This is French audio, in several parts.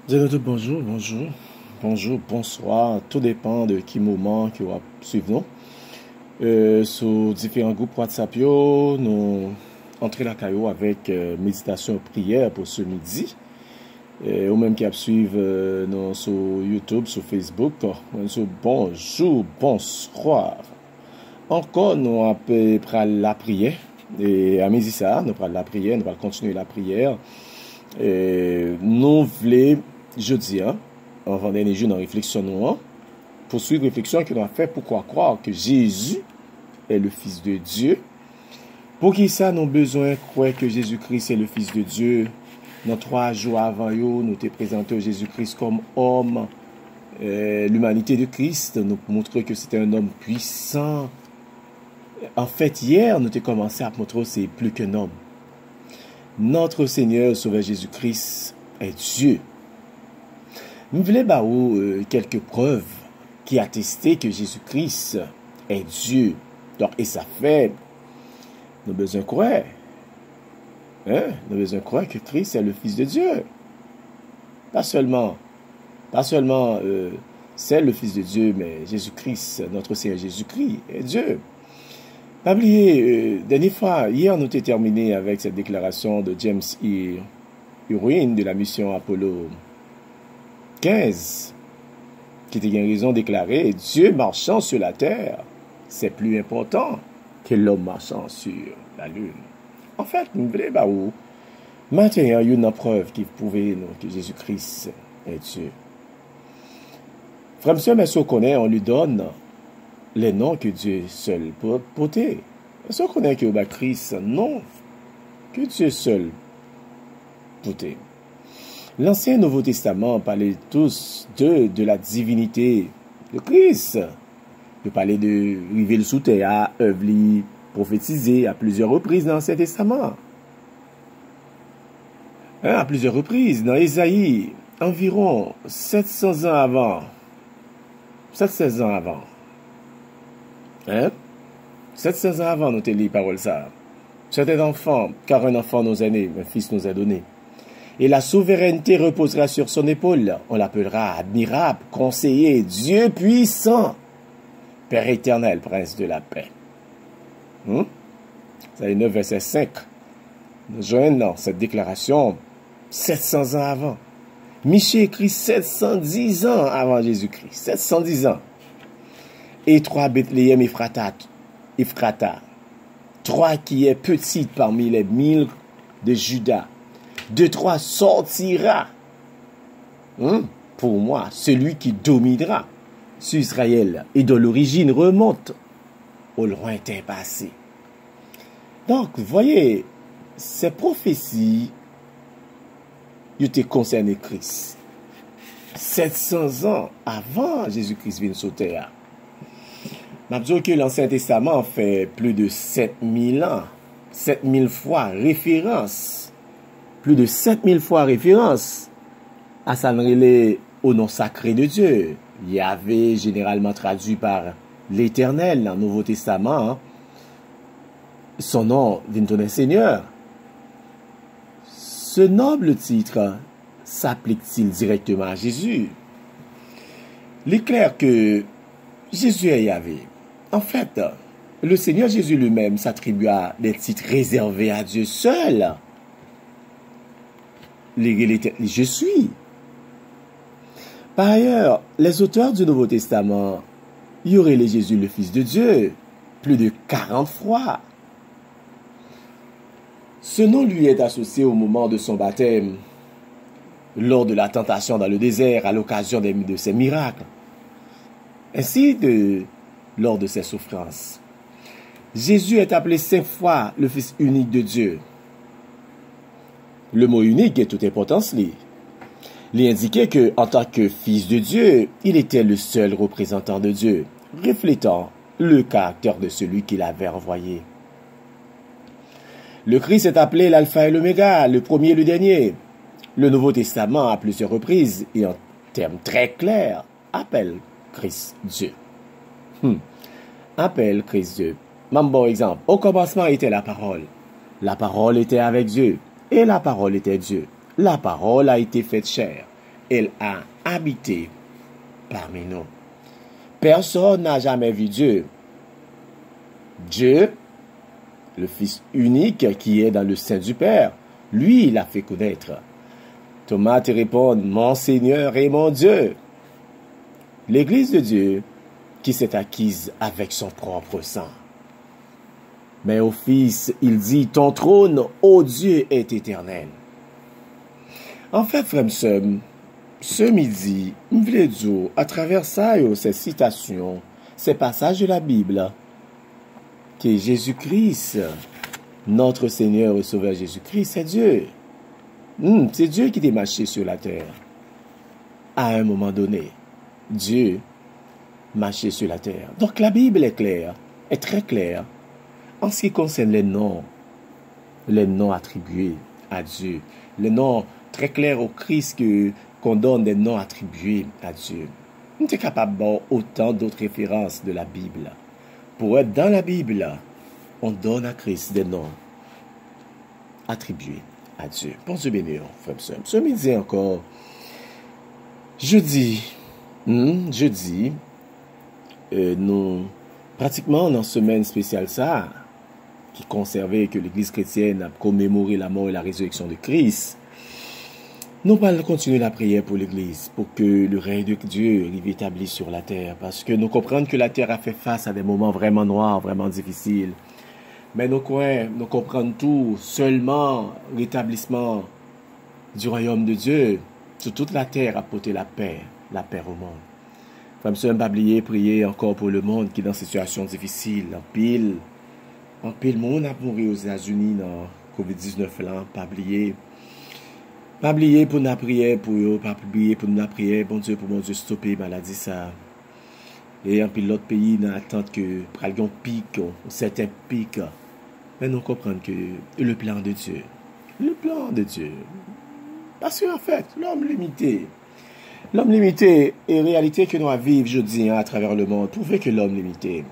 Bonjour, bonjour, bonjour, bonsoir. Tout dépend de qui moment que vous suivons. Sur différents groupes WhatsApp, nous entrons la caillou avec méditation et prière pour ce midi. Ou même qui suivent nous sur YouTube, sur Facebook. Sur bonjour, bonsoir. Encore, nous après la prière. Et à midi ça, nous prenons la prière, nous allons continuer la prière. Nous voulons jeudi, avant dernier jour, dans la réflexion, nous poursuivre la réflexion que nous avons fait pourquoi croire que Jésus est le Fils de Dieu. Pour qui ça, nous avons besoin de croire que Jésus-Christ est le Fils de Dieu. Dans 3 jours avant, nous avons présenté Jésus-Christ comme homme. L'humanité de Christ nous montre que c'était un homme puissant. En fait, hier, nous avons commencé à montrer que c'est plus qu'un homme. Notre Seigneur Sauveur Jésus-Christ est Dieu. Nous voulons quelques preuves qui attestent que Jésus-Christ est Dieu. Donc, et ça fait, nous avons besoin de croire. Nous avons besoin de croire que Christ est le Fils de Dieu. Pas seulement c'est le Fils de Dieu, mais Jésus-Christ, notre Seigneur Jésus-Christ est Dieu. Pas oublier, dernière fois, hier nous avons terminé avec cette déclaration de James Irwin de la mission Apollo 15, qui était une raison déclarée, Dieu marchant sur la terre, c'est plus important que l'homme marchant sur la lune. En fait, nous voulons maintenant, il y a une preuve qui prouvait que Jésus-Christ est Dieu. Frère, monsieur, mais si on connaît, on lui donne les noms que Dieu seul peut porter. Est-ce qu'on connaît que Christ, non, que Dieu seul porter. L'Ancien et Nouveau Testament parlaient tous de la divinité de Christ. Ils parlaient de river sous terre, œuvre prophétisé à plusieurs reprises dans l'Ancien Testament. À plusieurs reprises, dans Ésaïe, environ 700 ans avant. 700 ans avant. 700 ans avant, nous te lis parole ça. C'était enfant, car un enfant nous est né, un fils nous est donné. Et la souveraineté reposera sur son épaule. On l'appellera admirable, conseiller, Dieu puissant, Père éternel, prince de la paix. C'est 9, verset 5. Nous joignons cette déclaration 700 ans avant. Michée écrit 710 ans avant Jésus-Christ. 710 ans. Et 3 Bethléem Ephrata, 3 qui est petite parmi les 1000 de Juda. De 3 sortira, pour moi, celui qui dominera sur Israël et dont l'origine remonte au lointain passé. Donc, vous voyez, ces prophéties, ils étaient concernées Christ. 700 ans avant Jésus-Christ vient sur terre. M'absolu que l'Ancien Testament fait plus de 7000 ans, 7000 fois référence, plus de 7000 fois référence à s'enrêler au nom sacré de Dieu. Yahvé, généralement traduit par l'Éternel dans le Nouveau Testament, son nom vient donner Seigneur. Ce noble titre s'applique-t-il directement à Jésus? Il est clair que Jésus est Yahvé. En fait, le Seigneur Jésus lui-même s'attribua des titres réservés à Dieu seul. Je suis. Par ailleurs, les auteurs du Nouveau Testament y auraient les Jésus le Fils de Dieu plus de 40 fois. Ce nom lui est associé au moment de son baptême, lors de la tentation dans le désert, à l'occasion de ses miracles, ainsi lors de ses souffrances. Jésus est appelé 5 fois le Fils unique de Dieu. Le mot unique est toute importance liée. Il indiquait que, en tant que Fils de Dieu, il était le seul représentant de Dieu, reflétant le caractère de celui qu'il avait envoyé. Le Christ est appelé l'alpha et l'oméga, le premier et le dernier. Le Nouveau Testament, à plusieurs reprises et en termes très clairs, appelle Christ Dieu. Appelle Christ Dieu. Même bon exemple. Au commencement était la parole. La parole était avec Dieu. Et la parole était Dieu. La parole a été faite chair. elle a habité parmi nous. Personne n'a jamais vu Dieu. Dieu, le Fils unique qui est dans le sein du Père, lui, il l'a fait connaître. Thomas te répond, mon Seigneur et mon Dieu. L'Église de Dieu qui s'est acquise avec son propre sang. Mais au Fils, il dit, ton trône, ô Dieu, est éternel. En fait, frère, ce midi, je voulais dire, à travers ça, ces citations, ces passages de la Bible, que Jésus-Christ, notre Seigneur et Sauveur Jésus-Christ, c'est Dieu. C'est Dieu qui est marché sur la terre. À un moment donné, Dieu marchait sur la terre. Donc la Bible est claire, est très claire, en ce qui concerne les noms attribués à Dieu, les noms très clairs au Christ qu'on donne des noms attribués à Dieu. On est capable d'avoir autant d'autres références de la Bible. Pour être dans la Bible, on donne à Christ des noms attribués à Dieu. Bon Dieu béni, frère, ce midi encore, jeudi, nous, pratiquement dans semaine spéciale ça, qui conservait que l'Église chrétienne a commémoré la mort et la résurrection de Christ, nous allons continuer la prière pour l'Église, pour que le règne de Dieu arrive établi sur la terre, parce que nous comprenons que la terre a fait face à des moments vraiment noirs, vraiment difficiles. Mais nous comprenons tout, seulement l'établissement du royaume de Dieu sur toute la terre a porté la paix au monde. Frère, monsieur, pas oublier, prier encore pour le monde qui est dans une situation difficile. En pile monde a mouru aux États-Unis dans COVID-19 là, pas oublier pour nous prier pour eux, pas oublier pour nous prier, bon Dieu stopper maladie ça. Et en pile l'autre pays dans attente que pral gon pic, un certain pic. Mais nous comprenons que le plan de Dieu. Parce qu'en fait, l'homme limité est réalité que nous à vivre aujourd'hui à travers le monde. Prouver que l'homme limité,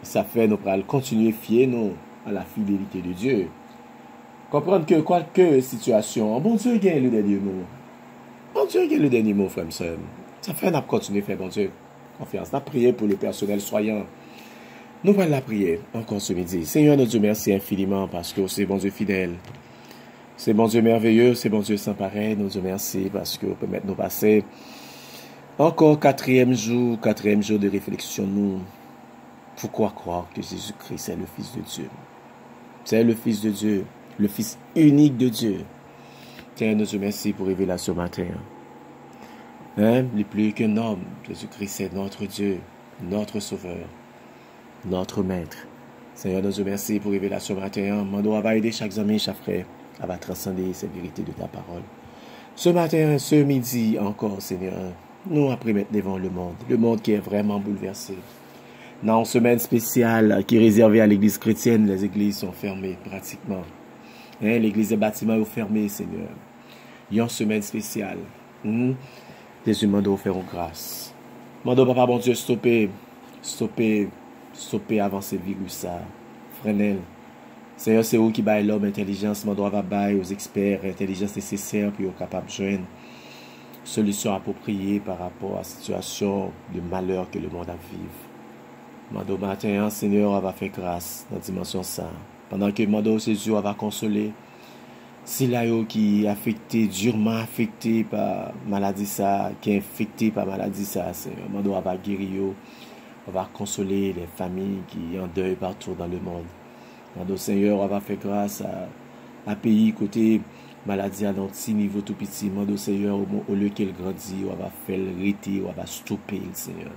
ça fait nous pral continuer fier nous à la fidélité de Dieu. Comprendre que quelque situation, bon Dieu gagne le dernier mot. Bon Dieu gagne le dernier mot, frère, sœur. Ça fait nous continuer faire bon Dieu confiance. Nous prier pour le personnel soignant. Nous allons la prier encore ce midi. Seigneur notre Dieu, merci infiniment parce que c'est bon Dieu fidèle. C'est bon Dieu merveilleux, c'est bon Dieu sans pareil. Nous Dieu merci parce que vous permettez nous passer encore quatrième jour de réflexion. Nous, pourquoi croire que Jésus-Christ est le Fils de Dieu? C'est le Fils de Dieu, le Fils unique de Dieu. Seigneur notre Dieu, merci pour révélation matin. Le plus qu'un homme, Jésus-Christ est notre Dieu, notre Sauveur, notre Maître. Seigneur, nous te merci pour révélation matin. Mando va aider chaque ami, chaque frère, à transcender ces vérités de ta parole. Ce matin, ce midi encore, Seigneur, nous après mettre devant le monde qui est vraiment bouleversé. Dans une semaine spéciale qui est réservée à l'église chrétienne, les églises sont fermées pratiquement. L'église des bâtiments est fermée, Seigneur. Il y a une semaine spéciale. Les humains doivent faire grâce. Mando, papa, bon Dieu, stopper avancer le virus ça. Freinel. Seigneur, c'est où qui baille l'homme intelligence, mando va bailler aux experts, intelligence nécessaire pour être capable de joindre solution appropriée par rapport à la situation de malheur que le monde a vivre. Mando matin, Seigneur, va faire grâce dans la dimension ça. Pendant que mando Jésus va consoler. Si là qui est affecté, durement affecté par maladie ça, qui est infecté par maladie ça, Seigneur, mando va guérir. On va consoler les familles qui en deuil partout dans le monde. Mando Seigneur, on va faire grâce à pays côté maladie à un petit niveau tout petit. Mando Seigneur, au lieu qu'elle grandit, on va faire l'arrêter, on va stopper, Seigneur.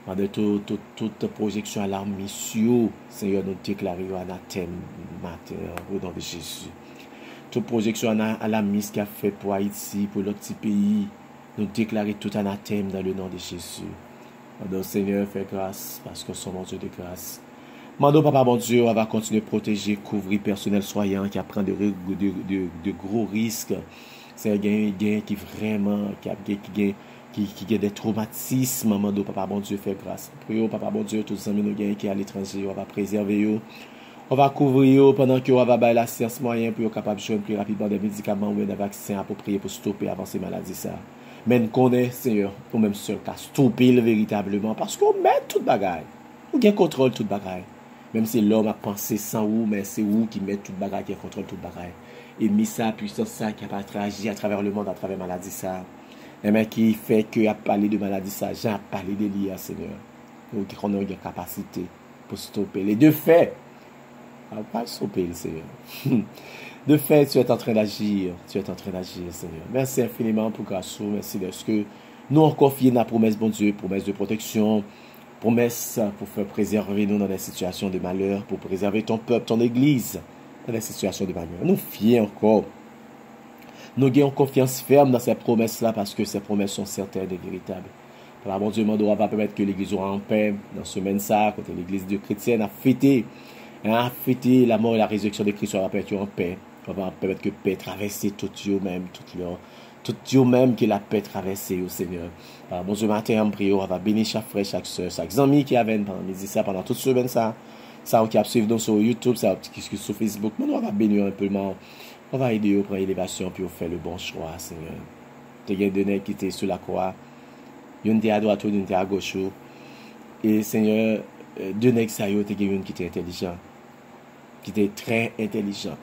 Mando toute projection à l'arme mission, Seigneur, nous déclarons anathème matin au nom de Jésus. Toute projection à la mise qu'a fait pour Haïti, pour l'autre petit pays, nous déclarons tout anathème dans le nom de Jésus. Mando Seigneur, fais grâce, parce que nous sommes Dieu de grâce. Mando Papa, bon Dieu, on va continuer à protéger, couvrir personnel soignant qui prend de gros risques. C'est un gain qui vraiment, qui a des traumatismes. Mando Papa, bon Dieu, fais grâce. Prions, Papa, bon Dieu, tous les amis nous qui à l'étranger, on va préserver eux. On va couvrir eux pendant qu'on va bailler la science moyen pour être capable de joindre plus rapidement des médicaments ou des vaccins appropriés pour stopper avancer maladie ça. Mais nous connaissons, Seigneur, pour même seul cas, stopper véritablement, parce qu'on met toute bagaille. On a contrôle toute bagaille. Même si l'homme a pensé sans vous, mais c'est vous qui met toute bagaille, qui contrôle toute bagaille. Et mis sa puissance, ça, qui a pas agi à travers le monde, à travers la maladie, ça. Et mais qui fait que a parlé de maladie, ça, j'ai parlé de l'IA, Seigneur. Donc, on a une capacité pour stopper. Les deux faits, on va pas stopper, Seigneur. De fait, tu es en train d'agir. Tu es en train d'agir, Seigneur. Merci infiniment pour grâce. Merci de ce que nous avons confié la promesse, bon Dieu, promesse de protection, promesse pour faire préserver nous dans des situations de malheur, pour préserver ton peuple, ton église dans des situations de malheur. Nous fions encore. Nous avons confiance ferme dans ces promesses-là parce que ces promesses sont certaines et véritables. Alors, mon Dieu, on va permettre que l'église soit en paix dans ce semaine-là, quand l'église de chrétienne a fêté la mort et la résurrection de Christ, on va permettre en paix. On va permettre que paix traverse tout eux-mêmes, tout eux-mêmes que la paix traverse au Seigneur. Alors, bon Dieu, matin, en prière, on va bénir chaque frère, chaque soeur, chaque ami qui avait pendant midi, ça, pendant toute semaine, ça qui a suivi sur YouTube, ça, sur Facebook. Mais on va bénir un peu, on va aider au prendre l'élévation, puis on fait le bon choix, Seigneur. Tu as donné qui était sur la croix. Une était à droite, une était à gauche. Et Seigneur, deux nègres, ça y est, tu as une qui était intelligent. Qui était très intelligent.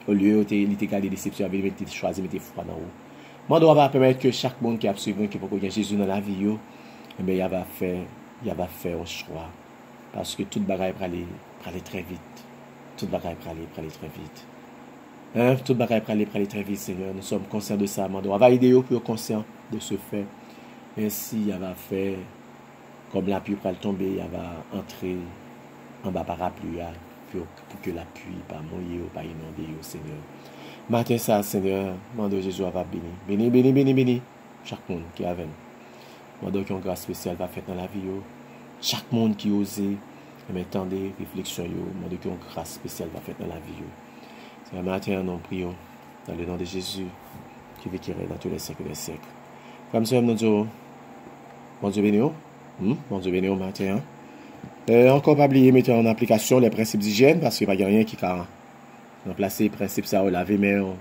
Au lieu de gardé déception, avec il était choisi, mettre foi dans vous. Moi, on va permettre que chaque monde qui a suivi, qui peut connaître Jésus dans la vie, mais il va faire un choix. Parce que toute bagaille pour aller très vite. Toute bagaille pour aller très vite. Toute bagaille pour aller très vite, Seigneur. Nous sommes conscients de ça. On va aider eux pour être conscients de ce fait. Ainsi, il va faire, comme la pluie pour tomber, il va entrer en bas parapluie. Pour que la pluie pas mouiller ou pas inonder au Seigneur. Matin ça, Seigneur, mando Jésus va bénir. Béni. Chaque monde qui est avec nous. Mando qu'une grâce spéciale va faire dans la vie. Chaque monde qui ose, mais attendez, réflexion, mando qu'une grâce spéciale va faire dans la vie. C'est un matin, nous prions dans le nom de Jésus, qui vit qui règne dans tous les siècles des siècles. Comme ça, nous disons, bon Dieu béni, bon Dieu béni au matin. Encore pas oublier mettre en application les principes d'hygiène parce qu'il n'y a rien qui a remplacé les principes ça au laver main,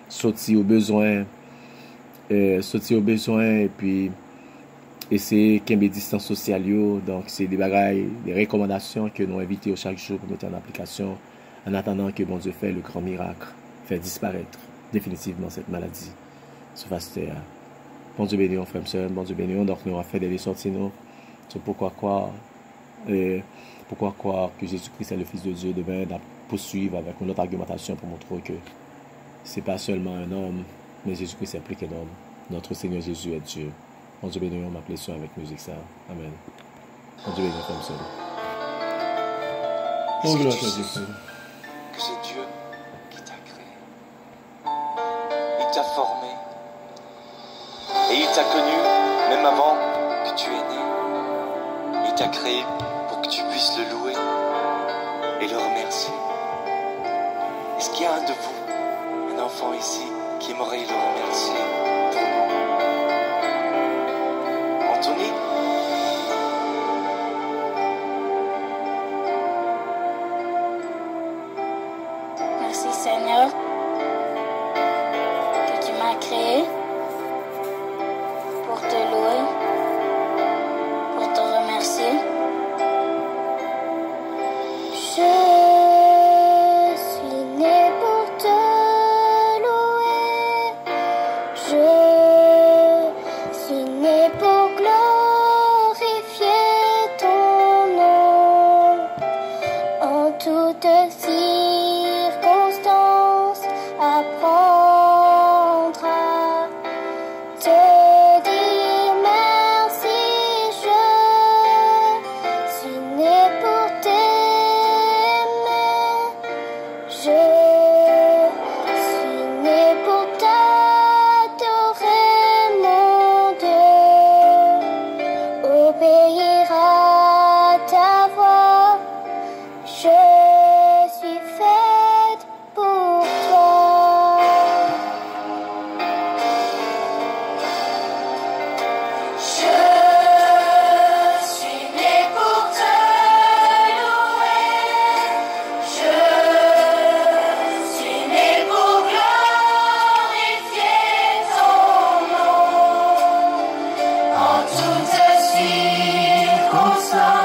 sortir au besoin et puis essayer qu'il y ait distance sociale. Donc c'est des bagailles, des recommandations que nous invitons chaque jour pour mettre en application en attendant que bon Dieu fait le grand miracle, fait disparaître définitivement cette maladie sur face terre. Bon Dieu béni, frère, bon Dieu béni, donc nous avons fait des sorties nous. C'est pourquoi croire que Jésus-Christ est le Fils de Dieu, demain poursuivre avec une autre argumentation pour montrer que ce n'est pas seulement un homme, mais Jésus-Christ est plus qu'un homme. Notre Seigneur Jésus est Dieu. Mon Dieu béni, on m'appelle ça avec musique ça. Amen. Mon Dieu béni comme ça. Est-ce que tu sais que c'est Dieu qui t'a créé? Il t'a formé. Et il t'a connu même avant que tu es né. Il t'a créé pour que tu puisses le louer et le remercier. Est-ce qu'il y a un de vous, un enfant ici, qui aimerait le remercier pour nous? Anthony? Merci Seigneur que tu m'as créé pour te louer, pour te remercier. Je suis né pour te louer. Je suis né pour glorifier ton nom en toutes circonstances. Apprendre à te dire Hosanna.